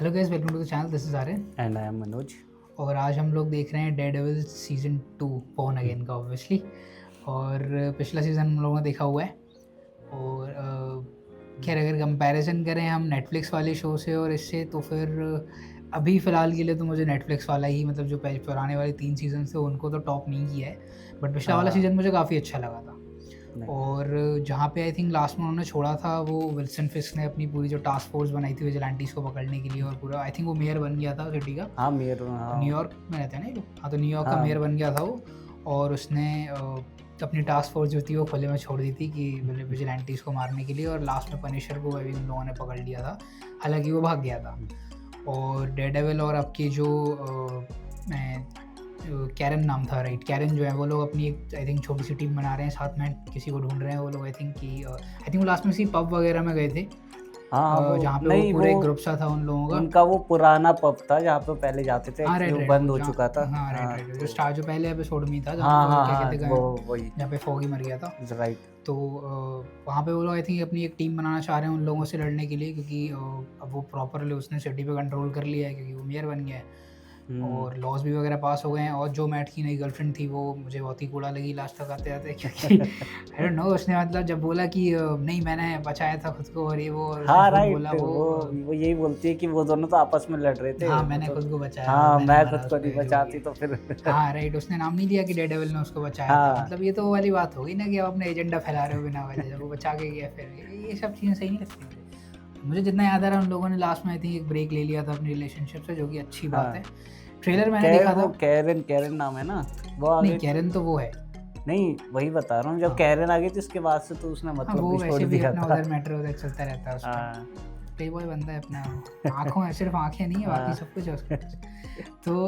Hello guys, welcome to the channel. This is Aryan and I am Manoj. और आज हम लोग देख रहे हैं डेयरडेविल सीज़न 2 बॉर्न अगेन का ऑब्वियसली। और पिछला सीज़न हम लोगों ने देखा हुआ है। और खैर अगर कंपैरिजन करें हम नेटफ्लिक्स वाले शो से और इससे, तो फिर अभी फ़िलहाल के लिए तो मुझे नेटफ्लिक्स वाला ही, मतलब जो पुराने वाले 3 सीज़न थे उनको तो टॉप नहीं किया है, बट पिछला वाला हाँ। सीज़न मुझे काफ़ी अच्छा लगा था। नहीं। और जहाँ पे आई थिंक लास्ट में उन्होंने छोड़ा था, वो विल्सन फिस्क ने अपनी पूरी जो टास्क फोर्स बनाई थी विजिलेंटीज़ को पकड़ने के लिए, और पूरा आई थिंक वो मेयर बन गया था सिटी का। हाँ मेयर हाँ न्यूयॉर्क में रहते हैं ना ये लोग। हाँ, तो न्यूयॉर्क का हाँ मेयर बन गया था वो। और उसने अपनी टास्क फोर्स जो थी वो खुले में छोड़ दी थी कि विजिलेंटीज़ को मारने के लिए, और लास्ट में पनिशर को अभी उन लोगों ने पकड़ लिया था, हालांकि वो भाग गया था। और डेयरडेविल और आपकी जो कैरन नाम था, राइट, कैरन जो है, वो लोग अपनी एक आई थिंक छोटी सी टीम बना रहे हैं, साथ में किसी को ढूंढ रहे हैं वो लोग। आई थिंक वो लास्ट में किसी पब वगैरह में गए थे, हाँ वो जहाँ पे वो नहीं पूरा एक वो ग्रुप सा था उन लोगों का। उनका वो पुराना पब था जहाँ पे पहले जाते थे, हाँ actually राइट वो राइट, बंद हो चुका था। हाँ राइट राइट, जो स्टार जो पहले एपिसोड में ही था, हाँ जहाँ हाँ पे क्या हाँ कहते वो हैं, वही जहाँ पे फॉगी मर गया था। राइट। तो वहाँ पे वो लोग आई थिंक अपनी एक टीम बनाना चाह रहे हैं उन लोगों से लड़ने के लिए, क्योंकि अब वो प्रॉपरली उसने सिटी पे कंट्रोल कर लिया है, क्योंकि वो मेयर बन गया है और लॉज भी वगैरह पास हो गए हैं। और जो मैट की नई गर्लफ्रेंड थी वो मुझे बहुत ही कूड़ा लगी लास्ट तक आते आते, क्योंकि आई डोंट नो, उसने मतलब जब बोला कि नहीं मैंने बचाया था खुद को और ये वो, और उसने हाँ झूठ राइट, बोला वो यही बोलती है कि वो दोनों तो आपस में लड़ रहे थे। हाँ मैंने तो, खुद को बचाया, हाँ मैंने मैं मारा खुद को उसको, नहीं जो भी बचाती है। तो फिर हाँ राइट, उसने नाम नहीं लिया कि डेयरडेविल ने उसको बचाया था। हाँ मतलब ये तो वो वाली बात हो गई ना कि आप अपने एजेंडा फैला रहे हो बिना वजह, जब वो बचा के गया फिर ये सब चीज़ें सही नहीं लगती मुझे। जितना याद आ रहा है उन लोगों ने लास्ट में आई थिंक एक ब्रेक ले लिया था अपनी रिलेशनशिप से, जो कि अच्छी बात हाँ है। ट्रेलर मैंने देखा था। कैरन नाम है ना वो आगे। नहीं, कैरन तो वो है। नहीं वही बता रहा हूँ, जब हाँ। कैरन आ गई थी उसके बाद से तो उसने हाँ, मतलब वो भी छोड़ वैसे भी दिया अपना था। उधर मैटर उधर चलता रहता है उसका। हाँ प्ले बॉय बनता है अपना, आँखों में सिर्फ आँखें नहीं है, बाकी हाँ। सब कुछ है उसके पास। तो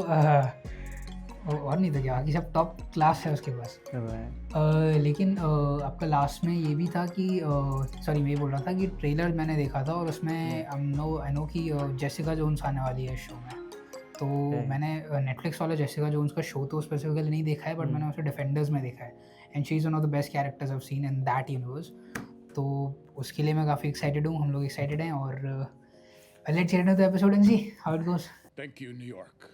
और नहीं तो क्या, बाकी सब टॉप क्लास है उसके पास। लेकिन आपका लास्ट में ये भी था कि सॉरी मैं ये बोल रहा था कि ट्रेलर मैंने देखा था, और उसमें आई नो कि जेसिका जोन्स आने वाली है इस शो में। तो मैंने नेटफ्लिक्स वाला जेसिका जोन्स का शो तो स्पेसिफिकली नहीं देखा है, बट मैंने उसे डिफेंडर्स में देखा है, and she is one of the best characters I have seen in that universe. तो उसके लिए मैं काफ़ी एक्साइटेड हूँ, हम लोग एक्साइटेड हैं। और let's get into the episode and see how it goes. Thank you, New York.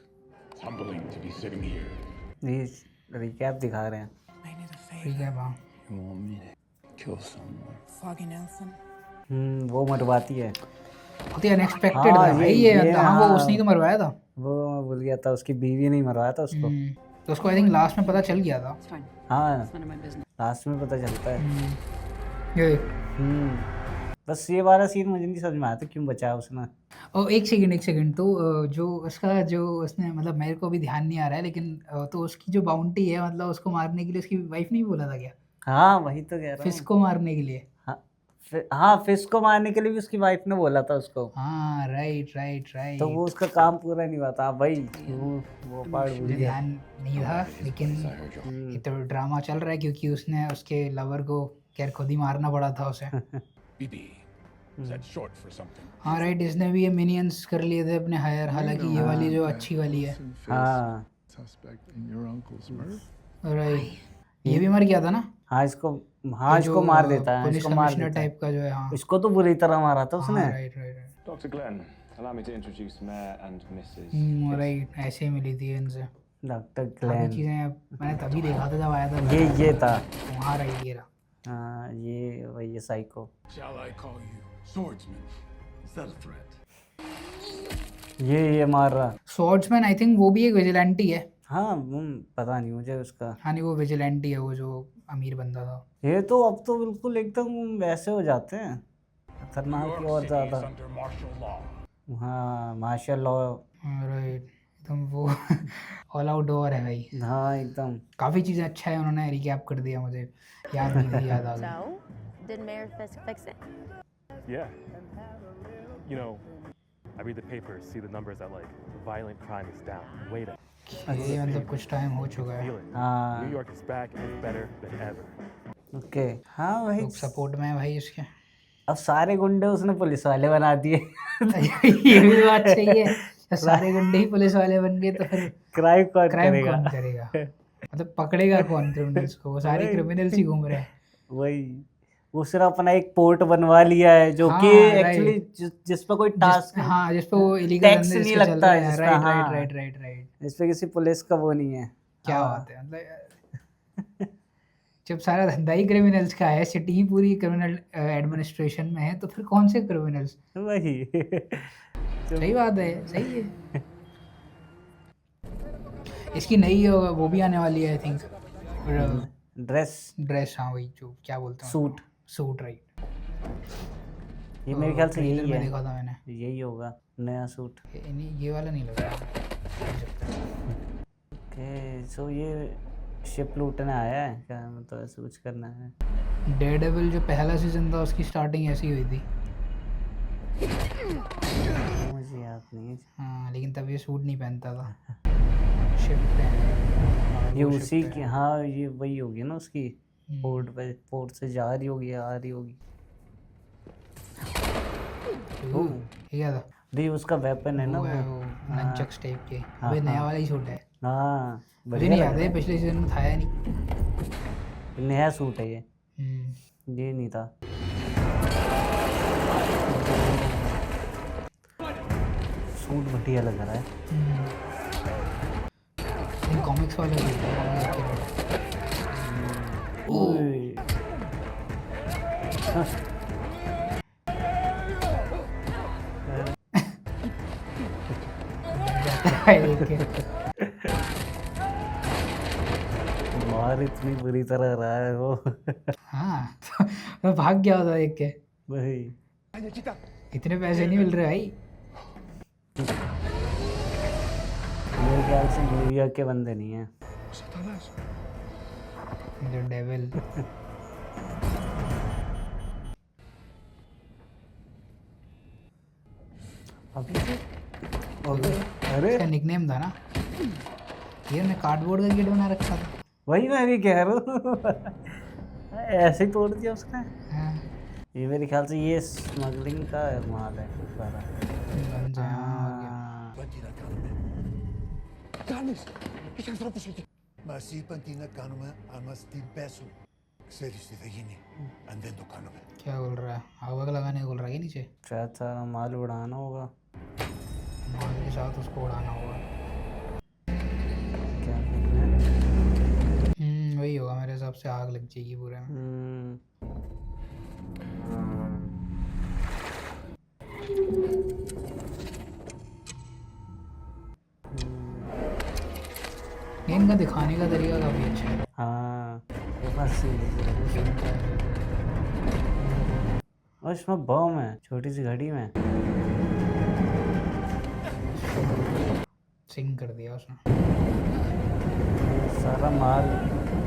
It's humbling to be sitting here. ये रिकैप दिखा रहे हैं। I need a favor. ठीक है वहाँ You want me to kill someone? Foggy Nelson. वो मरवाती है। बहुत ही अनएक्सपेक्टेड हाँ, था भाई ये, ये मतलब हाँ वो हाँ। उसने ही तो मरवाया था। वो मैं भूल गया था, उसकी बीवी नहीं मरवाया था उसको। तो उसको आई थिंक लास्ट में पता चल गया था। It's fine. हाँ It's none of my business. Last में पता चलता है। ये बस ये वाला सीन मुझे नहीं समझ में आया था क्यों बचाया उसने। और एक सेकंड, तो जो उसका जो उसने, मतलब मेरे को भी ध्यान नहीं आ रहा है, लेकिन तो उसकी जो बाउंटी है, मतलब उसको मारने के लिए उसकी वाइफ नहीं बोला था क्या, हाँ वही तो कह रहा फिश हूँ। को मारने के लिए। हाँ फिश को मारने के लिए भी उसकी वाइफ ने बोला था उसको। हाँ राइट राइट तो वो राइट, उसका काम पूरा नहीं हुआ था भाई। वो पार्ट भूल मुझे गया। ध्यान नहीं था, लेकिन I heard you. ये तो ड्रामा चल रहा है, क्योंकि उसने उसके लवर को खैर खुद ही मारना पड़ा था उसे। BB. Is that short for something? हाँ राइट, इसने भी ये मिनियंस कर लिए थे अपने हायर, हालांकि ये वाली जो अच्छी वाली है। हाँ Suspect in your uncle's murder? Right, ये भी मर गया था ना। हाँ इसको ये इसको जो, मार देता है, पुलिस इसको मार कमिश्नर देता है। टाइप का जो है। हाँ इसको तो बुरी तरह मारा था उसने। Right right Dr. Glenn, allow me to introduce Mayor and Mrs. Right, ऐसे ही मिली थी इनसे डॉक्टर काफ़ी ग्लेन। चीज़ें मैंने तभी देखा था जब आया था। ये था। वहाँ राइट, ये रहा। हाँ ये वही psycho. Shall I call you swordsman? Is that a threat? ये मार रहा। स्वॉर्ड्समैन आई थिंक वो भी एक विजिलेंटी है। हाँ पता नहीं मुझे उसका। हाँ नहीं, वो विजिलेंटी है, वो जो अमीर बंदा था। ये तो अब तो बिल्कुल एकदम वैसे हो जाते हैं, खतरनाक New की York और City is ज़्यादा। under martial law. हाँ मार्शल लॉ। राइट, एकदम वो ऑल आउट ओवर है भाई। हाँ एकदम। काफ़ी चीज़ें अच्छा है, उन्होंने रिकैप कर दिया, मुझे याद नहीं थी, याद आ गई। So, did Mayor Fisk fix it? Yeah. You know, I read the papers, see the numbers that like violent crime is down. Wait a ये मतलब कुछ टाइम हो चुका है, feel it. हाँ New York is back and better than ever. Okay. हाँ वही। लोग सपोर्ट में है भाई इसके। अब सारे गुंडे उसने पुलिस वाले बना दिए। ये भी बात सही है, जब सारे गुंडे ही पुलिस वाले बन गए तो फिर क्राइम कौन क्राइम करेगा? कौन करेगा, मतलब पकड़ेगा कौन क्रिमिनल्स को, वो सारे वही। क्रिमिनल्स ही घूम रहे हैं। वही वो सिर्फ अपना एक पोर्ट बनवा लिया है जो कि हाँ, एक्चुअली जिस पे कोई टास्क हाँ जिस पे वो इलीगल टैक्स धंधे नहीं जिसके चल लगता रहे है हैं, जिसका, राइट हाँ। Right right right right. इस पे किसी पुलिस का वो नहीं है। क्या हाँ। बात है, मतलब जब सारा धंधा ही क्रिमिनल्स का है, सिटी ही पूरी क्रिमिनल एडमिनिस्ट्रेशन में है, तो फिर कौन से क्रिमिनल्स? वही सही बात है, सही है। इसकी नई वो भी आने वाली है आई थिंक, ड्रेस ड्रेस। हाँ वही जो क्या बोलते हैं सूट। Suit right. ये मेरे ख्याल से ट्रेलर यही में है, देखा था मैंने। यही होगा नया सूट। ये वाला नहीं लग रहा हो सकता है। ओके सो ये शिप लूटने आया है क्या, मतलब ऐसा कुछ करना है? डेयरडेविल जो पहला सीजन था उसकी स्टार्टिंग ऐसी हुई थी। मुझे याद नहीं है। हाँ लेकिन तब ये सूट नहीं पहनता था, शिप पे है। ये वो उसी ship पे की, है। हाँ ये वही होगी ना उसकी, हम्म। पोर्ट पे, पोर्ट से जा रही होगी, आ रही होगी। ओह, ये क्या था? दी उसका वेपन है ना वो है वो। वो हाँ। नंचक्स टाइप के। हाँ, अबे नया हाँ। वाला ही सूट है, हाँ मुझे बढ़िया नहीं लग याद रहा है, पिछले सीजन में था या नहीं। है। नया सूट है ये, हम्म। ये नहीं था। सूट बढ़िया लग रहा है। कॉमिक्स वाले भी थे, ओए। हाँ। देख के। मार इतनी बुरी तरह रहा है वो। हाँ तो मैं भाग गया था देख के, वही। इतने पैसे नहीं मिल रहे भाई। मेरे ख्याल से न्यूयॉर्क के बंदे नहीं है। The devil. अभी अबे, अरे इसका निकनेम था ना ये, मैं कार्डबोर्ड का गेट बना रखा था। वही मैं भी कह रहा हूँ। ऐसे ही तोड़ दिया उसने। हाँ, ये मेरे ख्याल से ये स्मगलिंग का माल है सारा। गन से, हाँ, हो गया। Bantina Carmen. Carnes! Ich kann drauf beschütten. Masi Bantina Carmen, amas din peso. Seris de Vegini. Andendo Carmen. क्या बोल रहा है? आग लगाने बोल रहा है क्या नीचे? शायद सारा माल उड़ाना होगा। माल के साथ उसको उड़ाना होगा। क्या करना है? वही होगा मेरे हिसाब से, आग लग जाएगी पूरे में। ये इनका दिखाने का तरीका काफी अच्छा है। हाँ वो बस और इसमें बम है छोटी सी घड़ी में। सिंग कर दिया उसने। सारा माल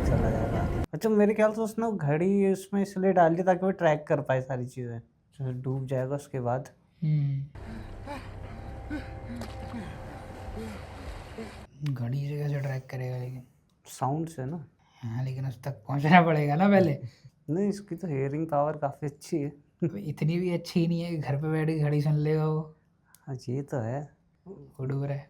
चला जाएगा। अच्छा मेरे ख्याल से उसने वो घड़ी उसमें इसलिए डाल दी ताकि वो ट्रैक कर पाए सारी चीज़ें, जो डूब जाएगा उसके बाद। घड़ी से कैसे ट्रैक करेगा लेकिन? साउंड से ना। हाँ लेकिन उस तक पहुंचना पड़ेगा ना पहले। नहीं इसकी तो हियरिंग पावर काफ़ी अच्छी है। अब इतनी भी अच्छी नहीं है कि घर पे बैठ के घड़ी सुन लेगा वो। हाँ ये तो है। वो डूब रहा है।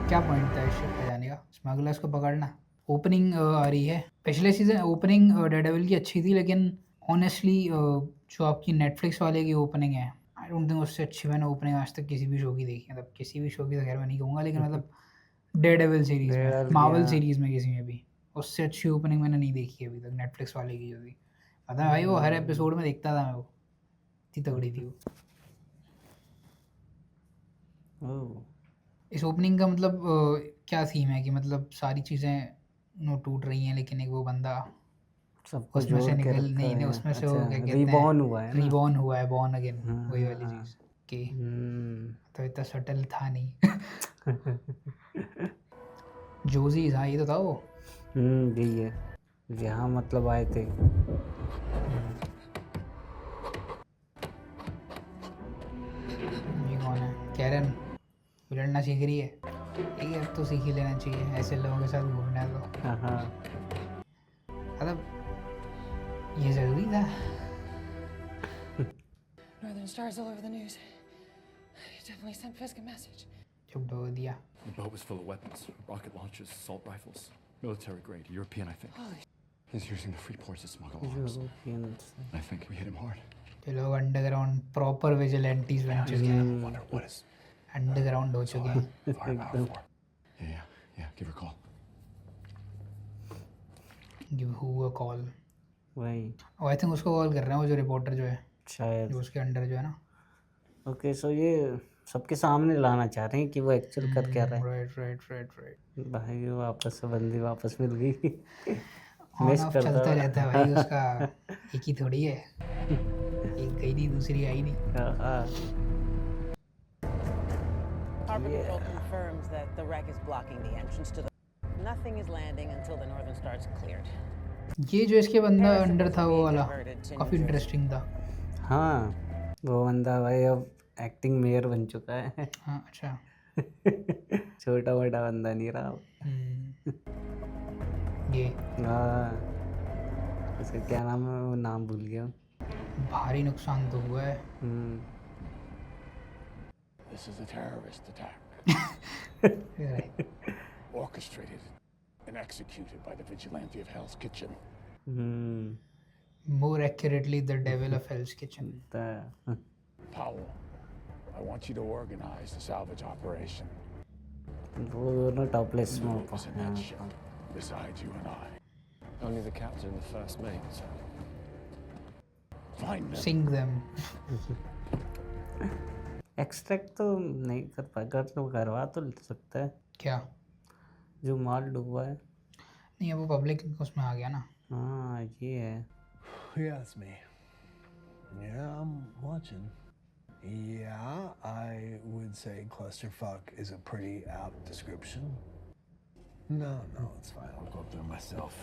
क्या पॉइंट था इस शिप पे जाने का? स्मगलर्स को पकड़ना। ओपनिंग आ रही है, पिछले सीजन ओपनिंग डेयरडेविल की अच्छी थी, लेकिन ऑनेस्टली जो आपकी नेटफ्लिक्स वाले की ओपनिंग है, आई डोंट थिंक उससे अच्छी मैंने ओपनिंग आज तक किसी भी शो की देखी है। मतलब किसी भी शो की तो खैर मैं नहीं कहूँगा, लेकिन मतलब डेयरडेविल सीरीज में, Daredevil, मार्वल yeah. सीरीज में किसी में भी उससे अच्छी ओपनिंग मैंने नहीं देखी अभी तक नेटफ्लिक्स वाले की जो थी। पता है भाई, वो हर एपिसोड में देखता था मैं, वो इतनी तगड़ी थी वो। ओह इस ओपनिंग का मतलब क्या थीम है कि मतलब सारी चीज़ें नो टूट रही हैं, लेकिन एक वो बंदा सबको उसमें से जोड़ के निकल रखा नहीं है। उसमें से वो अच्छा, क्या कहते रिबॉर्न हैं, हुआ है ना। रिबॉर्न हुआ है, बॉर्न अगेन, हाँ, वही वाली हाँ, चीज़ कि हम्म। तो इतना सटल था नहीं। जोजी हाँ ये तो था वो। यही है यहाँ मतलब आए थे। ये कौन है? कैरन लड़ना सीख रही है। ठीक है, अब तो सीख ही लेना चाहिए, ऐसे लोगों के साथ घूमना है तो। हाँ मतलब ये ज़रूरी था। Northern Star's all over the news. You definitely sent Fisk a message. चुप दो दिया। The boat was full of weapons, rocket launchers, assault rifles. Military grade, European, I think. Holy He's using the free ports to smuggle arms. Europeans I think we hit him hard. ये लोग underground proper vigilantes बन चुके हैं, Wonder what is underground हो चुके हैं. firepower for? Yeah. Give her a call. Give who a call. वही I think उसको कॉल कर रहे हैं, वो जो रिपोर्टर जो है, शायद. जो उसके अंडर जो है ना. ओके सो ये सबके सामने लाना चाह रहे हैं कि वो एक्चुअल कर क्या रहा है. राइट. भाई वापस से बंदी वापस मिल गई. ऑन मिस ऑफ करता चलता है. रहता है भाई उसका. एक ही थोड़ी है, एक गई थी दूसरी आई नहीं. हाँ. Harbor Control confirms that the wreck is blocking the entrance to the. Nothing is landing until the northern star is cleared. ये जो इसके बंदा अंडर था वो वाला काफी इंटरेस्टिंग था. हाँ वो बंदा भाई अब एक्टिंग मेयर बन चुका है. हाँ अच्छा. छोटा मोटा बंदा नहीं रहा. ये हाँ उसका क्या नाम है, वो नाम भूल गया. भारी नुकसान तो हुआ है. This is a terrorist attack, Right. orchestrated and executed by the vigilante of Hell's Kitchen. More accurately, the devil of Hell's Kitchen. Powell, I want you to organize the salvage operation. वो दोनों topless में Who was in that ship besides you and I? Only the captain and the first mate. Find them. Sing them. Extract तो नहीं कर पाएगा, तो करवा तो सकता है. क्या? जो माल डूबा है. नहीं अब वो पब्लिक उसमें आ गया ना. हाँ ये है. Yes, me. Yeah, I'm watching. Yeah, I would say clusterfuck is a pretty apt description. No, it's fine. I'll go up there myself.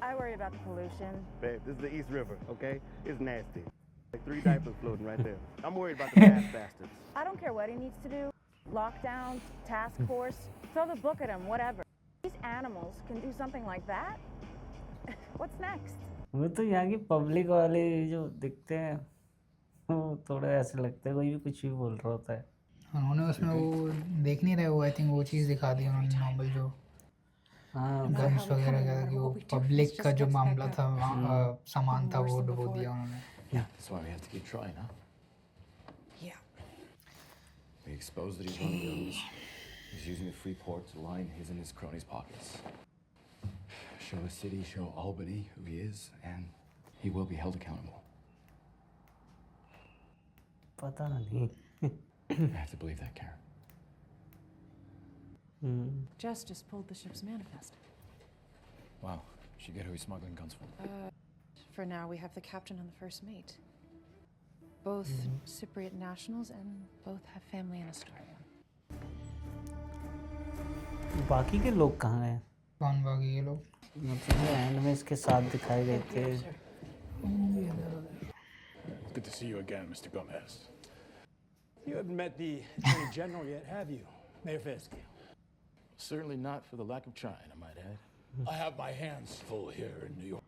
I worry about the pollution. Babe, this is the East River, okay? It's nasty. Like 3 diapers floating right there. I'm worried about the fast bastards. I don't care what he needs to do. Lockdown, task force, throw the book at him, whatever. These animals can do something like that. What's next? वो तो यहाँ की public वाले जो दिखते हैं वो थोड़ा ऐसे लगता है कोई भी कुछ भी बोल रहा होता है. उन्होंने उसमें वो देख नहीं रहे, वो आई थिंक वो चीज़ दिखा दी उन्होंने नॉर्मल जो गन्स वगैरह का, कि वो पब्लिक का जो मामला था, सामान था, वो डुबो दिया उन्होंने. Yeah, that's why we have to keep trying, huh? Yeah. We expose that he's running rooms. He's using the free port to line his and his cronies' pockets. Show the city, show Albany who he is, and he will be held accountable. पता नहीं. I have to believe that, Karen. Jess just pulled the ship's manifest. Wow. Did you get who he's smuggling guns from? For now, we have the captain and the first mate. Both Cypriot nationals and both have family in Astoria. बाकी के लोग कहाँ हैं? कौन बाकी ये लोग? मतलब एंड में इसके साथ दिखाए गए थे. Good to see you again, Mr. Gomez. You haven't met the Attorney General yet, have you, Mayor Fisk? Certainly not for the lack of trying, I might add. I have my hands full here in New York.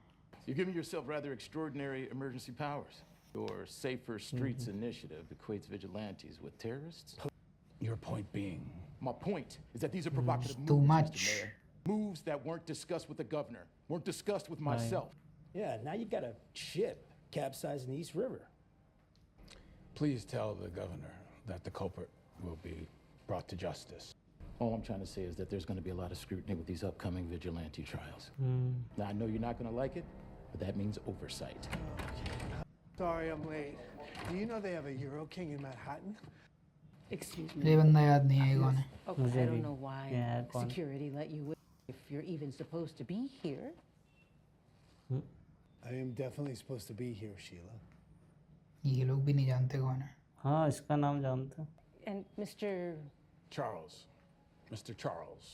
You're giving yourself rather extraordinary emergency powers. Your Safer Streets initiative equates vigilantes with terrorists. Your point being? My point is that these are provocative moves, too much. Mr. Mayor. Moves that weren't discussed with the governor, weren't discussed with myself. Yeah, now you've got a ship capsized in the East River. Please tell the governor that the culprit will be brought to justice. All I'm trying to say is that there's going to be a lot of scrutiny with these upcoming vigilante trials. Now, I know you're not going to like it, but that means oversight. Sorry I'm late. Do you know they have a Euro King in Manhattan? Excuse me. ये बंदा याद नहीं है ये कौन है. Okay, I don't know why Yeah, कौन? security let you in if you're even supposed to be here. I am definitely supposed to be here, Sheila. ये लोग भी नहीं जानते कौन है. हाँ इसका नाम जानते हैं. And Mr. Charles. Mr. Charles.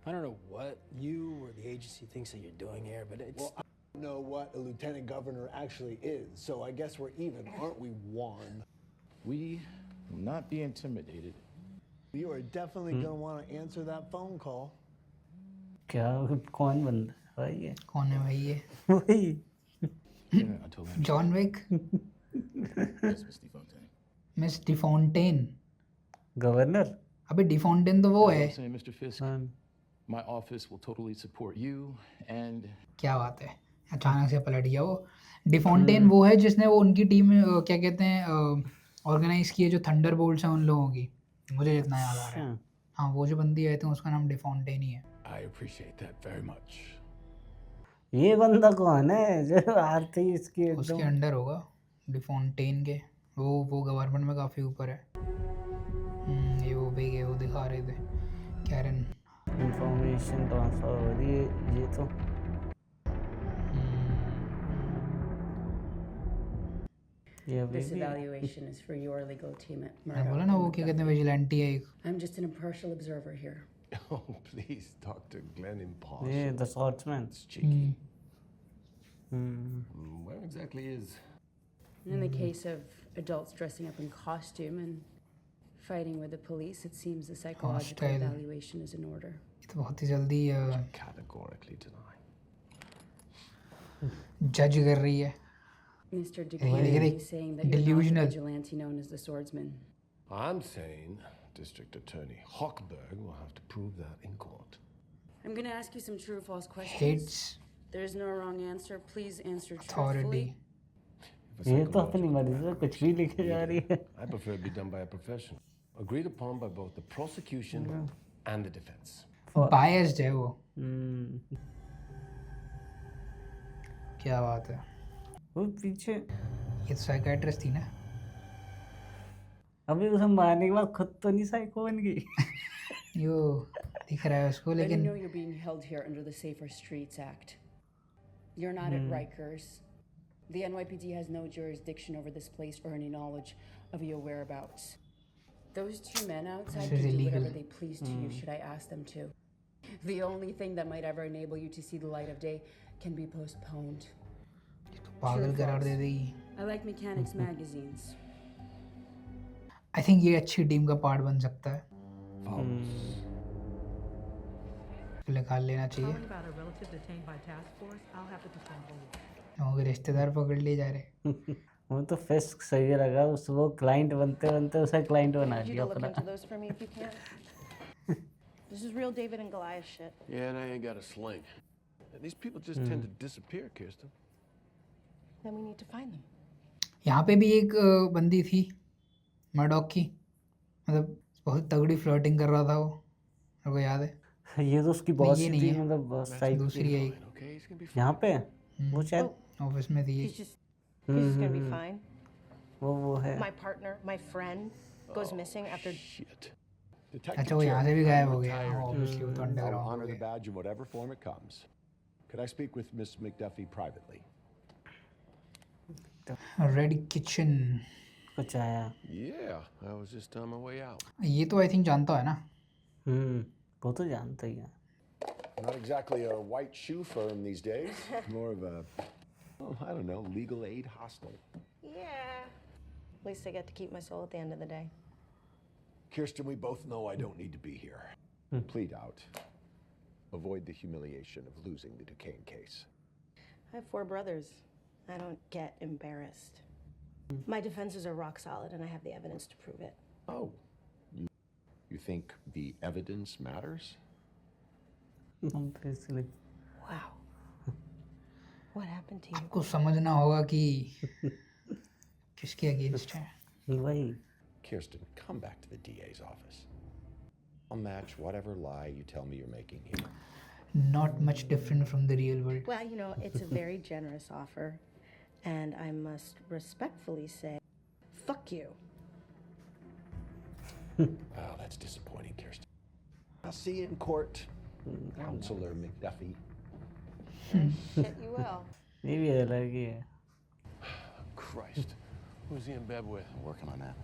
I don't know what you or the agency thinks that you're doing here, but it's... Well, I don't know what a lieutenant governor actually is, so I guess we're even, aren't we, Juan? We will not be intimidated. You are definitely going to want to answer that phone call. क्या कौन बंदा है भाई ये? कौन है भाई ये? वही John Wick. Yes, Miss DeFontaine. Miss DeFontaine. Governor. अबे डिफॉन्टेन तो वो है. Saying, Mr. Fisk, My office will totally support you and क्या बात है, अचानक से पलट गया वो। डिफॉन्टेन वो है जिसने वो उनकी टीम क्या कहते हैं ऑर्गेनाइज की है जो थंडर बोल्ट्स हैं उन लोगों की, मुझे जितना याद आ रहा है। हाँ वो जो बंदी है तो उसका नाम डिफॉन्टेन ही है। I appreciate that very much. ये बंदा कौन है जो आरती इसकी उसके अंडर होगा डिफॉन्टेन के, वो गवर्नमेंट में काफ़ी ऊपर है। ये वो भी वो दिखा रहे थे कैरन। इंफॉर्मेशन ट्रांसफर हो रही है ये तो। This evaluation is for your legal team at मैं Murdoch. बोला ना वो क्या कहते हैं विजिलेंटी है एक। I'm just an impartial observer here. Oh, please, Dr. Glenn Impartial. ये the swordsman. It's cheeky. Where exactly is... In the case of adults dressing up in costume and fighting with the police, it seems the psychological Hostile. evaluation is in order. ये तो बहुत ही जल्दी Categorically deny. जज कर रही है। Mr. देख DeGrande is saying that you're not the delusional। vigilante known as the swordsman. I'm saying District Attorney Hochberg will have to prove that in court. I'm going to ask you some true or false questions. Hates There's no wrong answer. Please answer authority। truthfully. ये तो अपनी मर्जी से कुछ भी लिखे जा रही है। I prefer it be done by a professional, agreed upon by both the prosecution and the defense. Biased है वो। क्या बात है। वो पीछे ये तो साइकियाट्रिस्ट थी ना। अभी उसे मारने के बाद खुद तो नहीं साइको बन गई। यो दिख रहा है उसको But you लेकिन know you're being held here under the Safer Streets Act. You're not at Rikers. The NYPD has no jurisdiction over this place or any knowledge of your whereabouts. Those two men outside This is can do illegal। whatever they please to you should I ask them to. The only thing that might ever enable you to see the light of day can be postponed. पागल करार दे देगी। I like mechanics magazines. I think ये अच्छी team का part बन सकता है। निकाल लेना चाहिए। Calling about a relative detained by task force. I'll have to perform hold. वो रिश्तेदार पकड़ लिए जा रहे। वो तो फिस्क सही लगा उसको, क्लाइंट बनते बनते उसे क्लाइंट बना Need you दिया to look अपना। into those for me if you can. This is real David and Goliath shit. Yeah, and I ain't got a sling. And these people just tend to disappear, Kirsten. Then we need to find them. यहाँ पे भी एक बंदी थी Murdock की, मतलब बहुत तगड़ी फ्लर्टिंग कर रहा था वो, मेरे को याद है। ये तो उसकी नहीं, बॉस ये थी, नहीं है। मतलब बॉस टाइप दूसरी है यहाँ पे वो शायद ऑफिस में थी। He's just gonna be fine. वो है। My partner, my friend, goes missing after. अच्छा वो यहाँ से भी गायब हो गया। ऑब्वियसली वो तो I'll अंडरग्राउंड honor हो the गया। badge in whatever form it comes. Could I speak with Miss McDuffie privately? Red kitchen कुछ आया। Yeah, I was just on my way out. ये तो आई थिंक जानता है ना। वो तो जानता ही है। Not exactly a white shoe firm these days. More of a, oh, I don't know, legal aid hostel. Yeah. At least I get to keep my soul at the end of the day. Kirsten, we both know I don't need to be here. Plead out. Avoid the humiliation of losing the Duquesne case. I have 4 brothers. I don't get embarrassed. My defenses are rock solid, and I have the evidence to prove it. Oh, you think the evidence matters? Wow. What happened to you? आपको समझना होगा कि किसके against है। वही। Kirsten, come back to the DA's office. I'll match whatever lie you tell me you're making here. Not much different from the real world. Well, you know, it's a very generous offer, and I must respectfully say, fuck you. Oh, that's disappointing, Kirsten. I'll see you in court, Counselor McDuffie. Shit, you will. ये भी अलग ही है। Christ. Who's he in bed with? Working on that.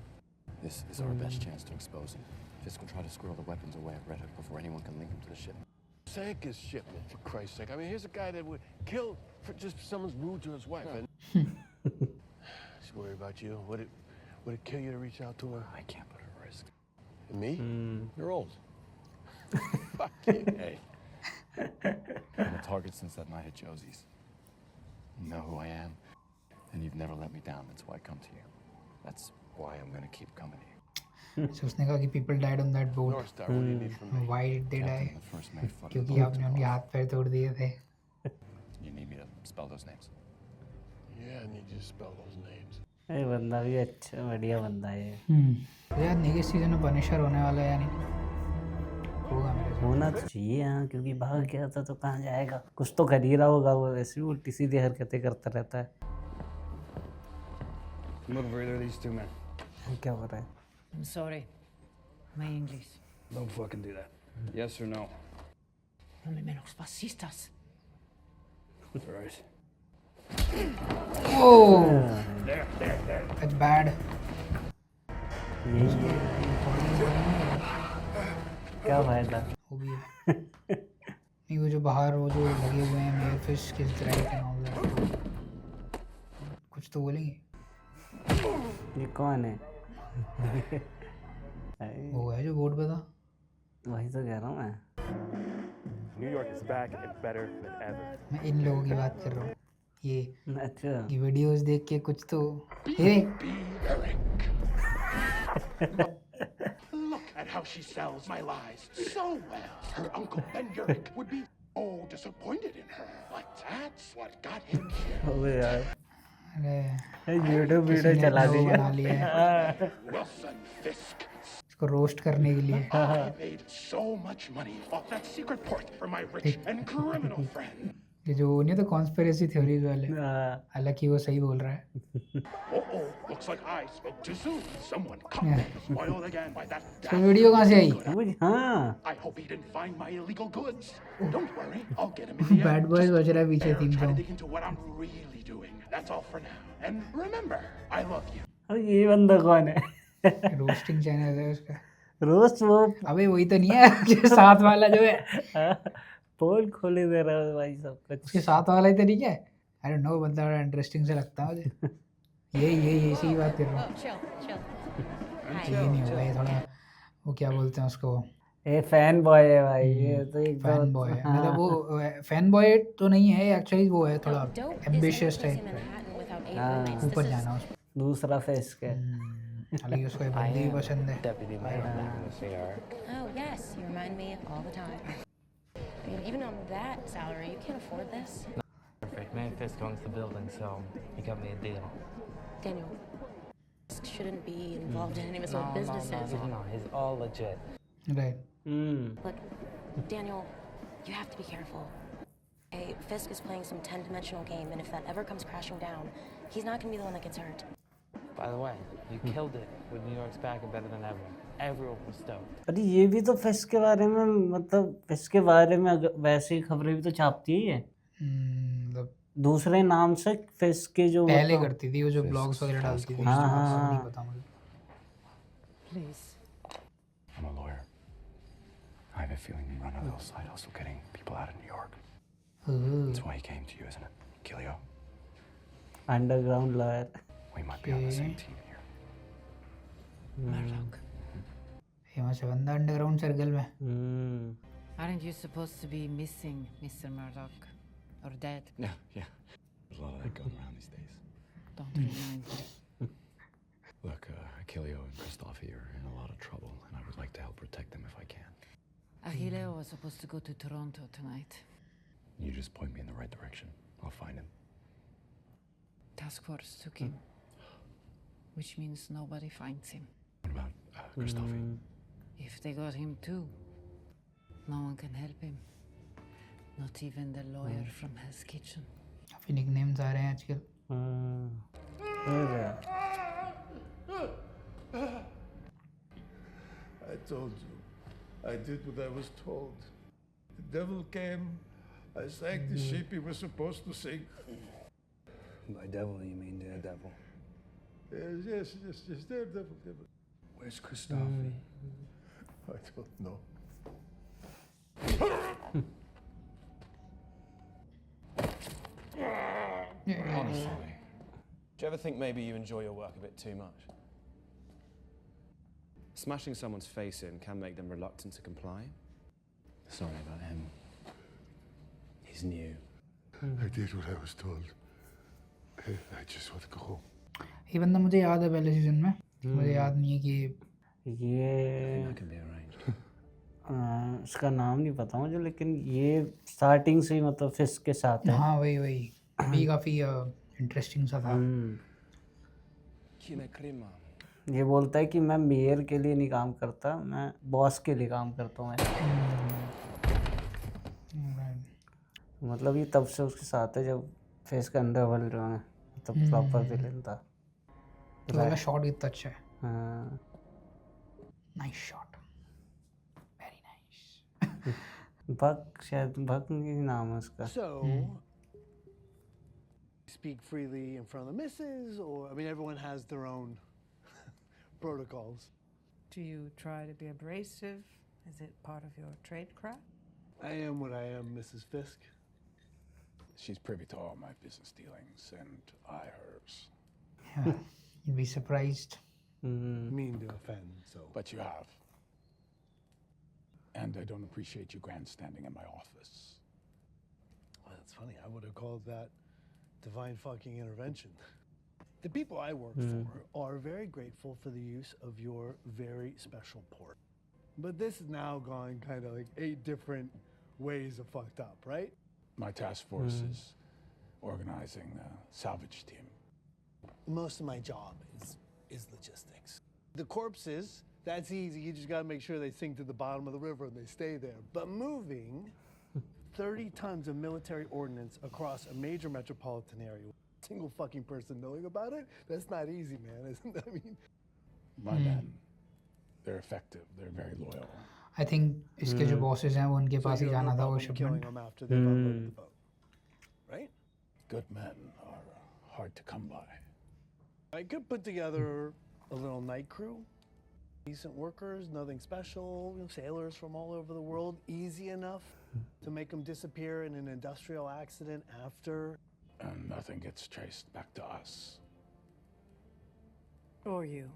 This is our best chance to expose him. Fisk will try to squirrel the weapons away at Red Hook before anyone can link him to the shipment. Sank his shipment, for Christ's sake. I mean, here's a guy that would kill for just someone's rude to his wife. And he's worried about you. Would it kill you to reach out to her? I can't put her at risk. And me? You're old. Fuck you. Hey. I'm a target since that night at Josie's. You know who I am, and you've never let me down. That's why I come to you. That's why I'm gonna keep coming to you. So उसने कहा कि people died on that boat. North Star, what do you need from me? Why did they die? The first mate fucking क्योंकि आपने उनके हाथ पैर तोड़ दिए थे. You need me to spell those names? Yeah, I need you to spell those names. ये बंदा भी अच्छा बढ़िया बंदा है. यार नेक्स्ट सीजन में पनिशर होने वाला है या नहीं? होगा मेरे से. होना तो चाहिए हाँ, क्योंकि भाग गया था तो कहाँ जाएगा. कुछ तो कर ही रहा होगा वो, ऐसी उल्टी सीधी हरकतें करता रहता है. Move over either of these two men. क्या हो रहा है? I'm sorry. My English. Don't fucking do that. Yes or no? No me menos fascistas. Right. Oh, There. that's bad. क्या फायदा? वो भी है. नहीं वो जो बाहर वो जो लगे हुए हैं मेयर फिश किस राइट एंड ऑल दैट. कुछ तो बोलेंगे. ये कौन है? वो है जो बोर्ड पे था. वही तो कह रहा हूँ मैं. New York is back and better than ever. मैं इन लोगों की बात कर रहा हूँ. ये अच्छा. ये वीडियोस देख के कुछ तो ये Look at how she sells my lies so well. Her uncle Ben Urich would be so disappointed in her. But that's what got him killed. अबे यार. अरे यूट्यूब किसी वीडियो ने चला वो दी बना लिया है Wilson Fisk. इसको रोस्ट करने के लिए. I made so much money off that secret port for my rich and criminal friend. ये जो नहीं तो कॉन्स्पिरेसी थ्योरीज वाले. हालांकि वो सही बोल रहा है. Uh-oh, looks like I spoke too soon. Someone caught me spoiled again by that तो वीडियो कहाँ से आई? हाँ. I hope he didn't find my illegal goods. Don't worry, I'll get him in the end. Bad boys बज रहा है पीछे There, theme try to song. dig into what I'm really doing. That's all for now. And remember, I love you. अब ये बंदा कौन है? Roasting channel है उसका. रोस्ट वो. अबे वही तो नहीं है जो साथ वाला जो है. पोल खोले दे रहा है भाई सब कुछ. उसके साथ वाला ही तो नहीं है. आई डोंट नो बंदा बड़ा इंटरेस्टिंग से लगता है मुझे. ये इसी की बात कर रहा हूँ. ये नहीं होगा. ये थोड़ा वो क्या बोलते हैं उसको. ये फैन बॉय है भाई. ये तो एक फैन बॉय है. मतलब वो फैन बॉय तो नहीं है एक्चुअली. वो है थोड़ा एम्बिशियस टाइप. ऊपर जाना उसको. दूसरा फेस के. हालांकि उसको ये बंदी भी पसंद है. Oh, yes, you remind me all the time. I mean, even on that salary, you can't afford this. Perfect. Man Fisk owns the building, so he got me a deal. Daniel, shouldn't be involved in any of his old businesses. No, he's all legit. Right. Look, Daniel, you have to be careful. Hey, Fisk is playing some 10-dimensional game, and if that ever comes crashing down, he's not going to be the one that gets hurt. By the way, you killed it with New York's back and better than ever. Everyone was stoked. अरे ये भी तो face के बारे में, मतलब face के बारे में वैसे ही खबरें भी तो छापती ही है. मतलब दूसरे नाम से फेस के जो पहले करती थी वो जो ब्लॉग्स वगैरह डालती थी. हाँ. नहीं पता मुझे. Please. I'm a lawyer. I have a feeling you run a little side hustle getting people out of New York. That's why he came to you, isn't it, Kilio? Underground lawyer. We might be on the same team here. Murdoch. Famous है बंदा underground circle में. Aren't you supposed to be missing, Mr. Murdoch? Or dead? Yeah. There's a lot of that going around these days. Don't remind me. Look, Achilleo and Christophe are in a lot of trouble, and I would like to help protect them if I can. Achilleo was supposed to go to Toronto tonight. You just point me in the right direction. I'll find him. Task force took him. Which means nobody finds him. What about Christophe? If they got him too, no one can help him. Not even the lawyer from Hell's Kitchen. काफी nicknames आ रहे हैं आजकल. I told you. I did what I was told. The devil came. I sang the sheep he was supposed to sing. By devil, you mean daredevil? Yes, daredevil. Where's Christophe? I don't know. Honestly, do you ever think maybe you enjoy your work a bit too much? Smashing someone's face in can make them reluctant to comply. Sorry about him. He's new. I did what I was told. I just want to go home. ये बंदा मुझे याद है पहले season में. मुझे याद नहीं है कि ये That can be arranged. इसका नाम नहीं पता मुझे, लेकिन ये स्टार्टिंग से ही मतलब फिस्ट के साथ है। हाँ वही भी काफ़ी इंटरेस्टिंग सा था। ये बोलता है कि मैं मेयर के लिए नहीं काम करता, मैं बॉस के लिए काम करता हूँ। मतलब ये तब से उसके साथ है जब फेस का अंदर वर्ल्ड में मतलब प्रॉपर विलेन था। तो वाला शॉट कितना अच्छा है। हाँ नाइस शॉट, वेरी नाइस। भग, शायद भग ही नाम है उसका। So, speak freely in front of the missus, or I mean, everyone has their own protocols. Do you try to be abrasive? Is it part of your trade craft? I am what I am, Mrs. Fisk. She's privy to all my business dealings, and I hers. Yeah, you'd be surprised. Mean to offend, so. But you have. And I don't appreciate you grandstanding in my office. Well, that's funny. I would have called that divine fucking intervention. The people I work for are very grateful for the use of your very special port. But this is now gone kind of like 8 different ways of fucked up, right? My task force is organizing a salvage team. Most of my job is logistics. The corpses, that's easy. You just got to make sure they sink to the bottom of the river and they stay there. But moving 30 tons of military ordnance across a major metropolitan area, a single fucking person knowing about it, that's not easy, man. Isn't that, I mean, My men, they're effective. They're very loyal. I think इसके जो bosses हैं वो उनके पास ही जाना था वो killing shipment। them after they've unloaded the boat, right? Good men are hard to come by. I could put together a little night crew. Decent workers, nothing special, you know, sailors from all over the world, easy enough to make them disappear in an industrial accident after. And nothing gets traced back to us. Or you?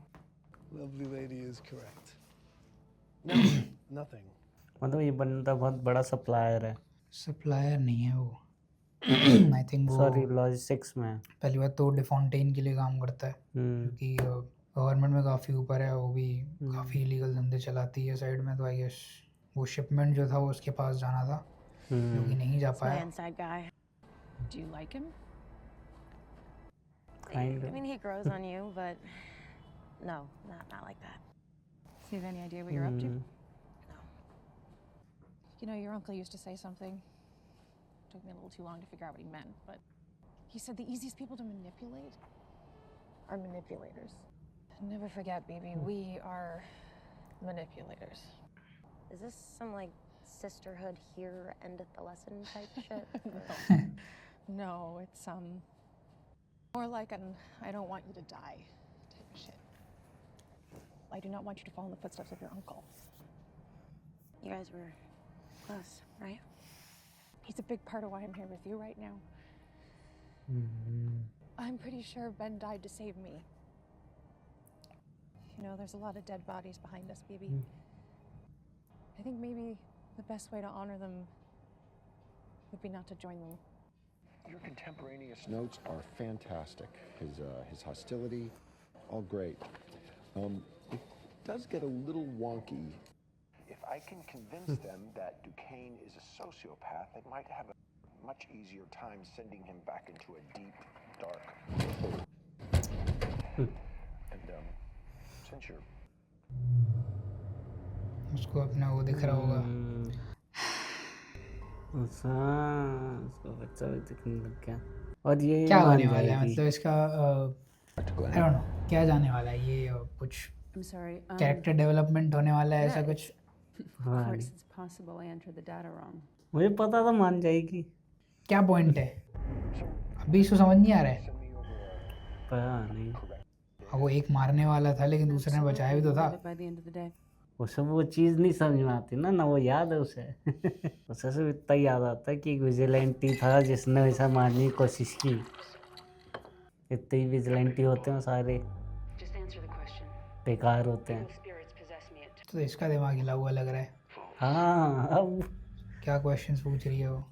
Lovely lady is correct. No, nothing. मतलब ये बंदा बहुत बड़ा supplier है। Supplier नहीं है वो। I think वो सॉरी, लॉजिस्टिक्स में। पहली बात तो डिफॉन्टेन के लिए काम करता है, क्योंकि गवर्नमेंट में काफ़ी ऊपर है, वो भी काफ़ी इलीगल धंधे चलाती है साइड में। तो आई गेस वो शिपमेंट जो था वो उसके पास जाना था, जो कि नहीं जा It's my पाया। inside guy. Do you like him? Kind I of. mean, he grows on you, but no, not like that. Do you have any idea what you're up to? You know, your uncle used to say something. Took me a little too long to figure out what he meant, but he said the easiest people to manipulate are manipulators. Never forget, baby, we are manipulators. Is this some like sisterhood here, end at the lesson type shit? No, it's more like an I don't want you to die type of shit. I do not want you to follow in the footsteps of your uncle. You guys were close, right? He's a big part of why I'm here with you right now. I'm pretty sure Ben died to save me. You know, there's a lot of dead bodies behind us, baby. I think maybe the best way to honor them would be not to join them. Your contemporaneous notes are fantastic. His hostility, all great. It does get a little wonky. If I can convince them that Duquesne is a sociopath, they might have a much easier time sending him back into a deep, dark hole. And since you're उसको अपना वो दिख रहा होगा। उसको बच्चा भी दिखने लग गया। और ये क्या मान होने वाला है, जाएगी। मतलब इसका आई डोंट नो क्या जाने वाला है, ये कुछ I'm sorry. कैरेक्टर डेवलपमेंट होने वाला है, ऐसा yeah, कुछ। Of course, it's possible I entered the data wrong. मुझे पता था मान जाएगी। क्या पॉइंट है अभी इसको समझ नहीं आ रहा है। पता नहीं। वो एक मारने वाला था लेकिन दूसरे ने बचाया भी तो था। By the end of the day. वो सब वो चीज़ नहीं समझ में आती ना वो याद है उसे। उसे सिर्फ इतना याद आता है कि एक विजिलेंटी था जिसने वैसा मारने की कोशिश की। इतने ही विजिलेंटी होते हैं सारे बेकार होते हैं। तो इसका दिमाग हिला हुआ लग रहा है। हाँ, अब क्या क्वेश्चंस पूछ रही है वो।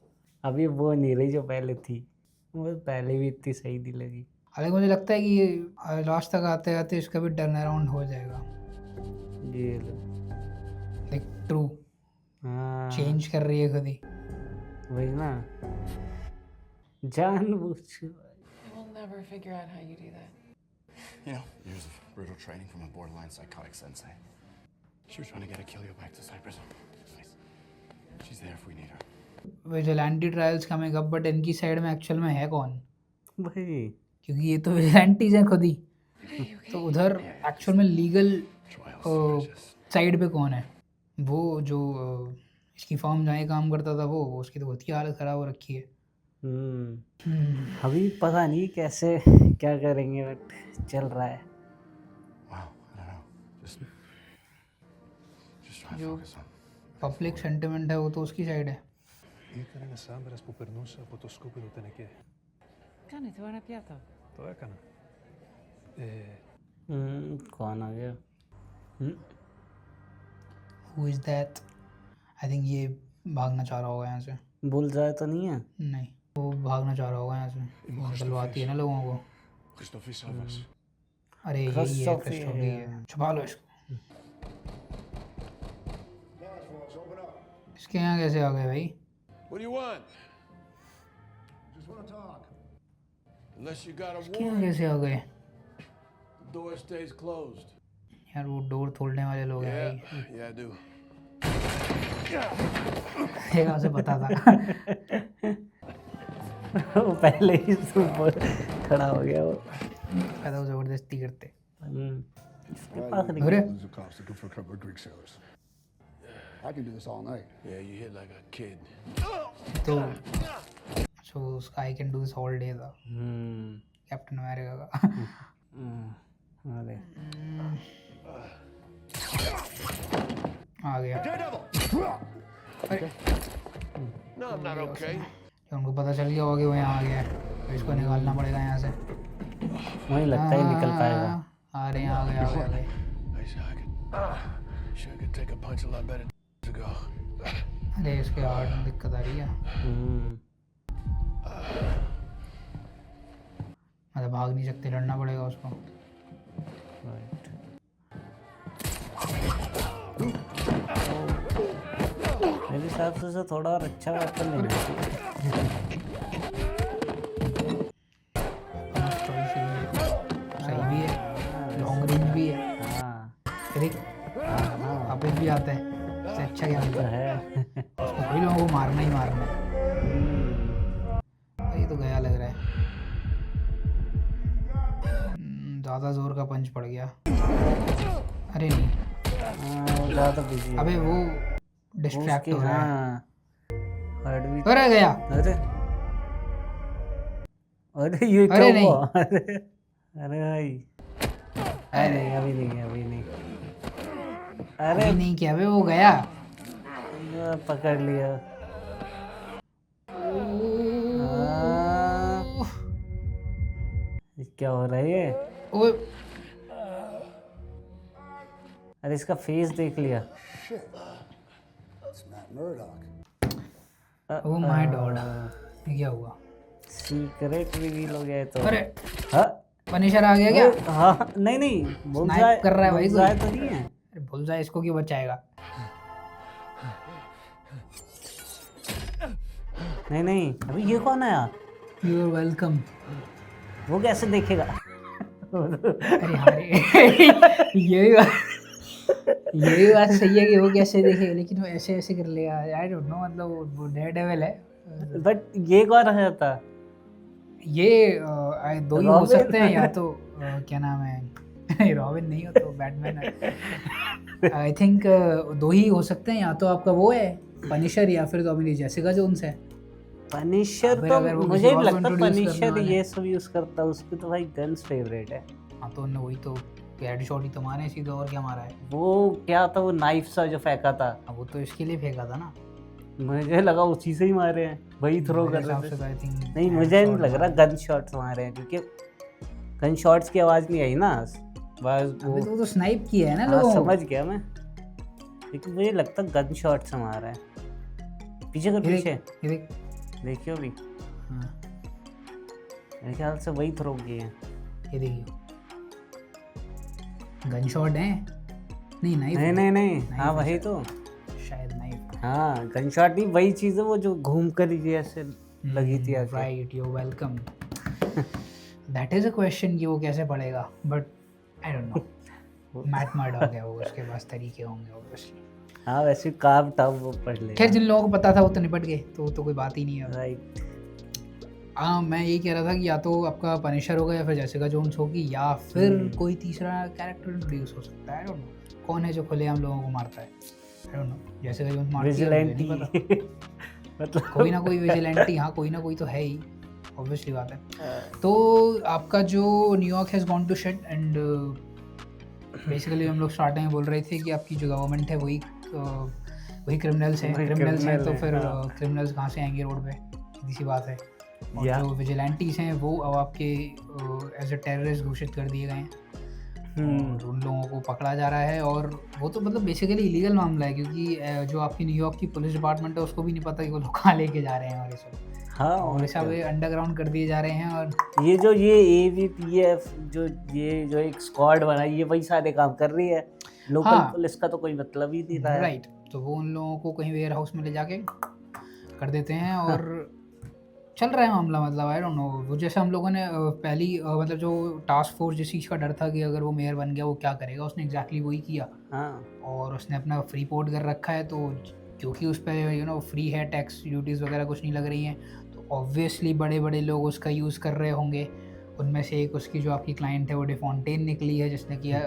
अभी वो नहीं रही जो पहले थी, वो पहले भी इतनी सही नहीं लगी। हालांकि मुझे लगता है कि लास्ट तक आते आते इसका भी टर्न अराउंड हो जाएगा। ये लो। देख ट्रू हाँ चेंज कर रही है खुद ही। वही ना, जानबूझ के। I will never figure out how you do that. You know, years of brutal training from a borderline psychotic sensei. She was trying to get Akilio back to Cyprus. Nice. She's there if we need her. Vigilante trials coming up, but इनकी side में actual में है कौन? भाई क्योंकि ये तो vigilantes हैं खुद ही, तो उधर एक्चुअल में लीगल साइड पे कौन है? वो जो इसकी फॉर्म जहाँ काम करता था वो उसकी तो बहुत ही हालत ख़राब हो रखी है। अभी पता नहीं कैसे क्या करेंगे, बट चल रहा है। जो पब्लिक सेंटिमेंट है वो तो उसकी साइड है। Ήταν ένας άντρας που περνούσε από το σκούπι του Τενεκέ. Κάνε το ένα πιάτο. Το έκανα. कौन आ गया? Who is that? I think ये भागना चाह रहा होगा यहाँ से। भूल जाए तो नहीं है? नहीं, वो भागना चाह रहा होगा यहाँ से। डलवाती है ना लोगों को। Christophe Savas. अरे यही है, क्रिस्टोफी है। छुपा लो इसको। इसके यहाँ कैसे आ गए भाई? What do you want? Just want to talk. Unless you got a इसके यहाँ warrant, कैसे आ गए? the door stays closed. यार वो डोर तोड़ने वाले लोग हैं भाई। Yeah, I do. एक से पता था। वो पहले ही ऊपर खड़ा हो गया वो। कहता वो जबरदस्ती करते। इसके पास नहीं। अरे There's a cops looking for a couple of Greek sailors. I can do this all night. Yeah, you hit like a kid. तो so उसका I can do this all day था। कैप्टन अमेरिका का। अरे आ गया। अरे No, I'm not okay. उनको पता चल गया होगा कि वो यहाँ आ गया है, तो इसको निकालना पड़ेगा यहाँ से। मुझे लगता है निकल पाएगा। आ रहे हैं, आ गए, आ गए। Sure could take a punch a lot better ago. अरे इसके हार्ट में दिक्कत आ रही है। मतलब भाग नहीं सकते, लड़ना पड़ेगा उसको। मेरे हिसाब से थोड़ा और अच्छा वेपन लेना चाहिए। सही भी है, लॉन्ग रेंज भी है। देख वापस भी आता है, इससे अच्छा क्या होता है? उसको कोई लोगों को मारना ही मारना है। ये तो गया लग रहा है। ज़्यादा जोर का पंच पड़ गया। अरे नहीं, ज़्यादा बिजी। अबे वो डिस्ट्रैक्ट हो रहा है। अरे गया। अरे ये क्या अरे नहीं। हुआ? अरे भाई, अरे अभी नहीं, अभी नहीं। अरे नहीं क्या बे, वो गया। पकड़ लिया। क्या हो रहा है ये? अरे इसका फेस देख लिया। It's Matt Murdock. Oh my God, ये क्या हुआ? सीक्रेट रिवील हो गया तो। अरे हाँ, पनिशर आ गया क्या? हाँ नहीं नहीं, स्नाइप कर रहा है भाई, बुलजाए तो नहीं है। अरे बुलजाए इसको क्यों बचाएगा? नहीं नहीं, अभी ये कौन है यार? You are welcome. वो कैसे देखेगा? अरे यार यही बात सही है कि वो कैसे देखेगा, लेकिन वो ऐसे ऐसे कर लेगा। आई डोंट नो, मतलब वो डेयरडेविल है। बट ये कौन है था? ये दो ही हो सकते हैं, या तो क्या नाम है, रॉबिन नहीं हो तो बैटमैन है। आई थिंक दो ही हो सकते हैं, या तो आपका वो है पनिशर या फिर तो जेसिका जोन्स है। पनिशर तो मुझे नहीं लगता पनिशर ये सब यूज करता, उसकी तो भाई गन्स फेवरेट है। हाँ तो वही तो हेडशॉट ही तो मारे सीधे, और क्या मारा है? वो क्या था, वो नाइफ सा जो फेंका था, वो तो इसके लिए फेंका था ना। मुझे लगा उसी से ही मारे हैं, वही थ्रो कर रहे थे। नहीं मुझे नहीं लग रहा गन शॉट्स मारे हैं, क्योंकि गन शॉट्स की आवाज नहीं आई ना, बस वो तो स्नाइप किया है ना लोगों। समझ गया मैं, लेकिन मुझे लगता गन शॉट्स मारा है। पीछे कर, पीछे देखियो भी। मेरे ख्याल से वही थ्रो किए हैं। ये देखिए गन शॉट है, नहीं नाइफ नहीं हाँ वही तो शायद नाइफ। हाँ गनशॉट नहीं, वही चीज़ है वो जो घूम कर ही ऐसे लगी थी आके। Right, you welcome. That is a question कि वो कैसे पढ़ेगा, but I don't know. Matt Murdock है वो, उसके पास तरीके होंगे ऑब्वियसली। हाँ वैसे काम था वो पढ़ ले। खैर जिन लोगों को पता था वो तो निपट गए, तो कोई बात ही नहीं है। राइट। हाँ मैं यही कह रहा था कि या तो आपका पनिशर होगा या फिर जेसिका जोन्स होगी या फिर कोई तीसरा कैरेक्टर इंट्रोड्यूस हो सकता है। आई डोंट नो कौन है जो खुलेआम लोगों को मारता है। I don't know, Jessica Jones मारती है मुझे नहीं पता। मतलब कोई ना कोई विजिलेंटी, हाँ कोई ना कोई तो है ही, ऑब्वियसली बात है। तो आपका जो New York has gone to shit and basically हम लोग स्टार्टिंग में बोल रहे थे कि आपकी जो गवर्नमेंट है वही क्रिमिनल्स हैं। तो फिर क्रिमिनल्स कहाँ से आएंगे रोड पे, सीधी सी बात है। और जो विजिलेंटीज हैं वो अब आपके एज अ टेररिस्ट घोषित कर दिए गए हैं और उन लोगों को पकड़ा जा रहा है। और वो तो मतलब बेसिकली इलीगल मामला है, क्योंकि जो आपकी न्यूयॉर्क की पुलिस डिपार्टमेंट है उसको भी नहीं पता कि वो लोग कहाँ लेके जा रहे हैं और ये सब। हाँ और ऐसा वे अंडरग्राउंड कर दिए जा रहे हैं। और ये जो AVPF जो एक स्क्वाड बनाई है वही सारे काम कर रही है। लोकल पुलिस का तो कोई मतलब ही नहीं रहा है। राइट, तो वो उन लोगों को कहीं वेयर हाउस में ले जाके कर देते हैं और चल रहा है मामला। मतलब आई डोंट नो, वो जैसे हम लोगों ने पहली मतलब जो टास्क फोर्स जिस चीज़ का डर था कि अगर वो मेयर बन गया वो क्या करेगा, उसने एग्जैक्टली वही किया। और उसने अपना फ्री पोर्ट कर रखा है, तो क्योंकि उस पर फ्री है, टैक्स ड्यूटीज़ वगैरह कुछ नहीं लग रही हैं, तो ऑब्वियसली बड़े बड़े लोग उसका यूज़ कर रहे होंगे। उनमें से एक उसकी जो आपकी क्लाइंट है वो डिफॉन्टेन निकली है, जिसने किया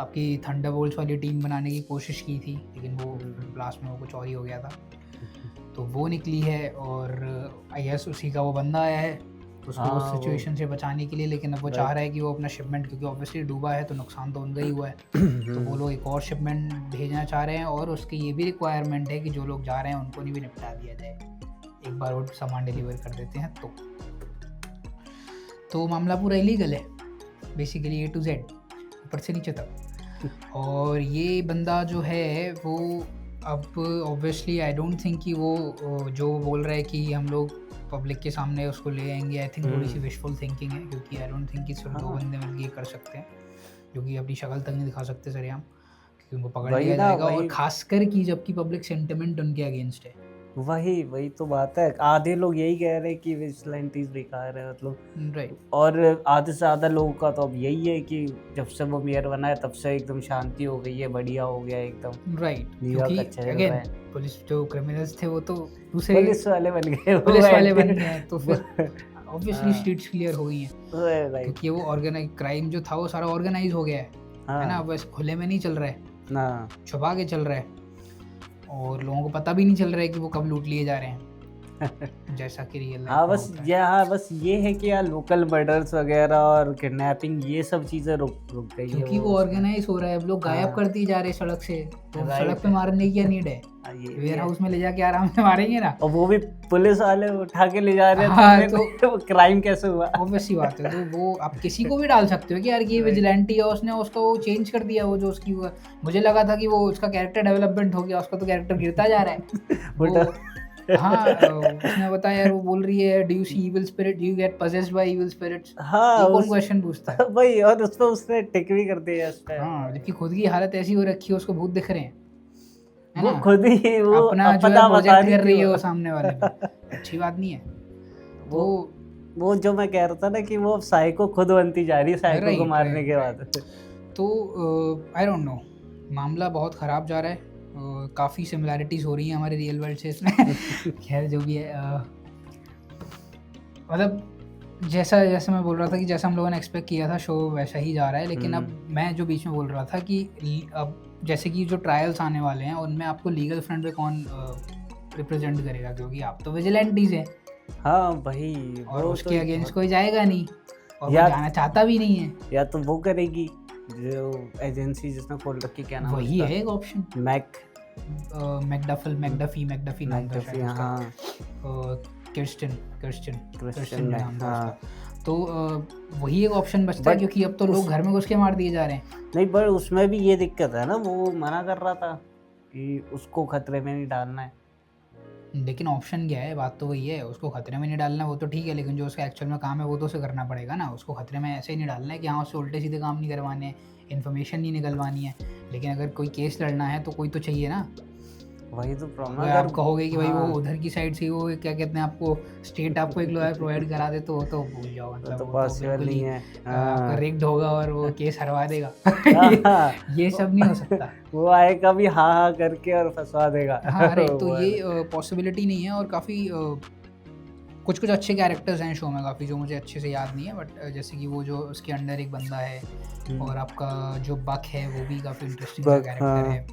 आपकी थंडरबोल्ट्स वाली टीम बनाने की कोशिश की थी, लेकिन वो लास्ट में वो कुछ और ही हो गया था। तो वो निकली है और आई गेस उसी का वो बंदा आया है उसको उस सिचुएशन से बचाने के लिए। लेकिन अब वो चाह रहा है कि वो अपना शिपमेंट, क्योंकि ऑब्वियसली डूबा है तो नुकसान तो उनका ही हुआ है, तो वो लोग एक और शिपमेंट भेजना चाह रहे हैं। और उसकी ये भी रिक्वायरमेंट है कि जो लोग जा रहे हैं उनको नहीं भी निपटा दिया जाए, एक बार वो सामान डिलीवर कर देते हैं। तो मामला पूरा इलीगल है बेसिकली A to Z, ऊपर से नीचे तक। और ये बंदा जो है वो अब ऑब्वियसली आई डोंट थिंक कि वो जो बोल रहा है कि हम लोग पब्लिक के सामने उसको ले आएंगे, आई थिंक थोड़ी सी विशफुल थिंकिंग है, क्योंकि आई डोंट थिंक कि सिर्फ दो बंदे मिलकर ये कर सकते हैं, जो कि अपनी शक्ल तक नहीं दिखा सकते सरेआम, क्योंकि उनको पकड़ लिया जाएगा। और खासकर कि जबकि पब्लिक सेंटिमेंट उनके अगेंस्ट है। वही तो बात है। आधे लोग यही कह रहे हैं कि विजिलेंटीज बेकार है, मतलब राइट। और आधे से ज़्यादा लोगों का तो अब यही है कि जब से वो मेयर बना है तब से एकदम शांति हो गई है, बढ़िया हो गया एकदम। राइट, क्योंकि अगेन पुलिस जो क्रिमिनल्स थे वो तो दूसरे पुलिस वाले बन गए, तो फिर ऑब्वियसली स्ट्रीट्स क्लियर हो गई हैं, क्योंकि वो ऑर्गेनाइज क्राइम जो था वो सारा ऑर्गेनाइज हो गया है ना। वैसे खुले में नहीं चल रहा है ना, छुपा के चल रहा है, और लोगों को पता भी नहीं चल रहा है कि वो कब लूट लिए जा रहे हैं जैसा कि रियल लाइफ। बस ये है कि यार लोकल मर्डर्स वगैरह और किडनैपिंग ये सब चीज़ें रुक गई, क्योंकि वो ऑर्गेनाइज हो रहा है। अब लोग गायब कर दिए जा रहे हैं सड़क से, तो सड़क पे मारने की क्या नीड है, वेयर हाउस में ले जाके आराम से मारेंगे ना। और वो भी पुलिस वाले उठा के ले जा रहे हैं, तो क्राइम कैसे हुआ? ऑब्वियसली बात है। तो वो आप किसी को भी डाल सकते हो कि यार ये विजिलेंटी है, उसने उसको चेंज कर दिया, वो जो उसकी मुझे लगा था कि वो उसका कैरेक्टर डेवलपमेंट हो गया, उसका तो कैरेक्टर गिरता जा रहा है। हाँ उसने बताया यार, वो बोल रही है do you see evil spirit, do you get possessed by evil spirits. हाँ कौन क्वेश्चन पूछता है भाई, और उसने टिक भी कर दिया इस पे। हाँ, जबकि खुद की हालत ऐसी हो रखी है, उसको भूत दिख रहे हैं, वो खुद ही वो अपना जो है प्रोजेक्ट कर रही है वो सामने वाले पे। अच्छी बात नहीं है। वो जो मैं कह रहा था ना कि वो साइको खुद बनती जा रही है साइको को मारने के बाद। तो आई डोंट नो, मामला बहुत ख़राब जा रहा है। काफ़ी सिमिलैरिटीज़ हो रही हैं हमारे रियल वर्ल्ड से इसमें। खैर जो भी है, मतलब जैसा मैं बोल रहा था कि जैसा हम लोगों ने एक्सपेक्ट किया था शो वैसा ही जा रहा है। लेकिन अब मैं जो बीच में बोल रहा था कि अब जैसे कि जो ट्रायल्स आने वाले हैं उनमें आपको लीगल फ्रंट पे कौन रिप्रेजेंट करेगा, क्योंकि आप तो विजिलेंटीज हैं। हाँ भाई, और उसके अगेंस्ट कोई जाएगा नहीं और वो जाना चाहता भी नहीं है। या तो वो करेगी जो एजेंसी जिसने खोल रखी, क्या नाम वही है एक ऑप्शन, मैकडफी नाम था शायद उसका, क्रिस्टियन नाम था उसका। तो वही एक ऑप्शन बचता है, क्योंकि अब तो लोग घर में घुस के मार दिए जा रहे हैं। नहीं, पर उसमें भी ये दिक्कत है ना, वो मना कर रहा था कि उसको खतरे में नहीं डालना है। लेकिन ऑप्शन क्या है, बात तो वही है, उसको खतरे में नहीं डालना वो तो ठीक है, लेकिन जो उसका एक्चुअल में काम है वो तो उसे करना पड़ेगा ना। उसको खतरे में ऐसे ही नहीं डालना है कि हाँ उससे उल्टे सीधे काम नहीं करवाने हैं, इन्फॉर्मेशन नहीं निकलवानी है। लेकिन अगर कोई केस लड़ना है तो कोई तो चाहिए ना। वही तो प्रॉब्लम अगर है। आप कहोगे कि भाई वो हाँ, उधर की साइड से वो क्या कहते हैं आपको स्टेट आपको एक लॉयर प्रोवाइड करा दे तो भूल जाओ, मतलब तो वो पॉसिबल बिल्कुल नहीं ही है। आपका हाँ। रिग्ड होगा और वो केस हरवा देगा। हाँ। ये सब नहीं हो सकता। वो आएगा भी हाँ हाँ करके और फंसवा देगा। हाँ राइट, तो वो ये पॉसिबिलिटी नहीं है। और काफ़ी कुछ कुछ अच्छे कैरेक्टर्स हैं शो में काफ़ी, जो मुझे अच्छे से याद नहीं है, बट जैसे कि वो जो उसके अंडर एक बंदा है और आपका जो बक है वो भी काफ़ी इंटरेस्टिंग कैरेक्टर हाँ। है।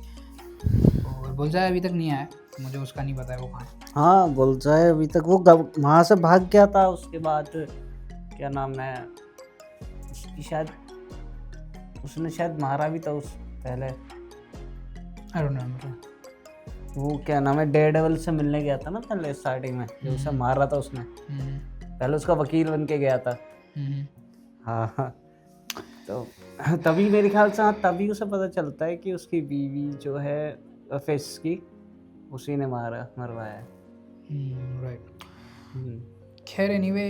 और बुलजाय अभी तक नहीं आया, मुझे उसका नहीं पता है वो कहाँ है। हाँ बुलजाय अभी तक वो वहाँ से भाग गया था। उसके बाद क्या नाम है उसकी, शायद उसने शायद मारा भी था उस पहले। आई डोंट नो। वो क्या नाम है डेयरडेविल से मिलने गया था ना पहले स्टार्टिंग में, जो उसे मारा था उसने। पहले उसका वकील बन के गया था। हाँ हाँ, तो तभी मेरे ख्याल से हाँ तभी उसे पता चलता है कि उसकी बीवी जो है फिश की, उसी ने मरवाया है। राइट। खैर एनीवे,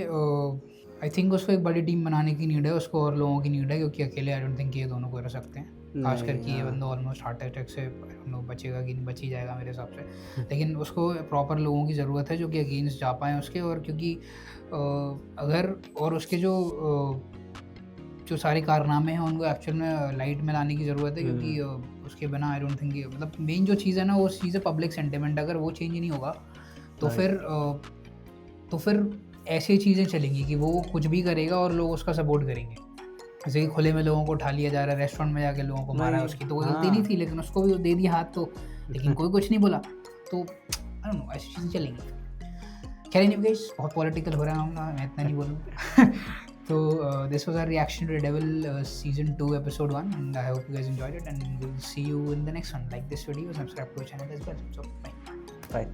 आई थिंक उसको एक बड़ी टीम बनाने की नीड है, उसको और लोगों की नीड है, क्योंकि अकेले आई डोंट थिंक ये दोनों को रह सकते हैं। खास करके ये बंदा ऑलमोस्ट हार्ट अटैक से बचेगा कि नहीं, बच ही जाएगा मेरे हिसाब से। लेकिन उसको प्रॉपर लोगों की ज़रूरत है जो कि अगेंस्ट जा पाएँ उसके। और क्योंकि अगर और उसके जो सारे कारनामे हैं उनको एक्चुअल में लाइट में लाने की ज़रूरत है, क्योंकि उसके बिना आई डोंट थिंक, मतलब मेन जो चीज़ है ना वो चीज़ है पब्लिक सेंटिमेंट। अगर वो चेंज नहीं होगा तो फिर ऐसी चीज़ें चलेंगी कि वो कुछ भी करेगा और लोग उसका सपोर्ट करेंगे। जैसे कि खुले में लोगों को उठा लिया जा रहा है, रेस्टोरेंट में जाके लोगों को मारा है, उसकी तो कोई गलती नहीं थी, लेकिन उसको भी दे दिया हाथ तो, लेकिन कोई कुछ नहीं बोला। तो आई डोंट नो, ऐसी चीज़ें चलेंगी। खैर नहीं गाइस, बहुत पॉलिटिकल हो रहा है, मैं इतना नहीं बोलूँगा। तो this was our reaction to Devil season 2 episode 1, and I hope you guys enjoyed it, and we'll see you in the next one. Like this video, subscribe to our channel as well. So bye.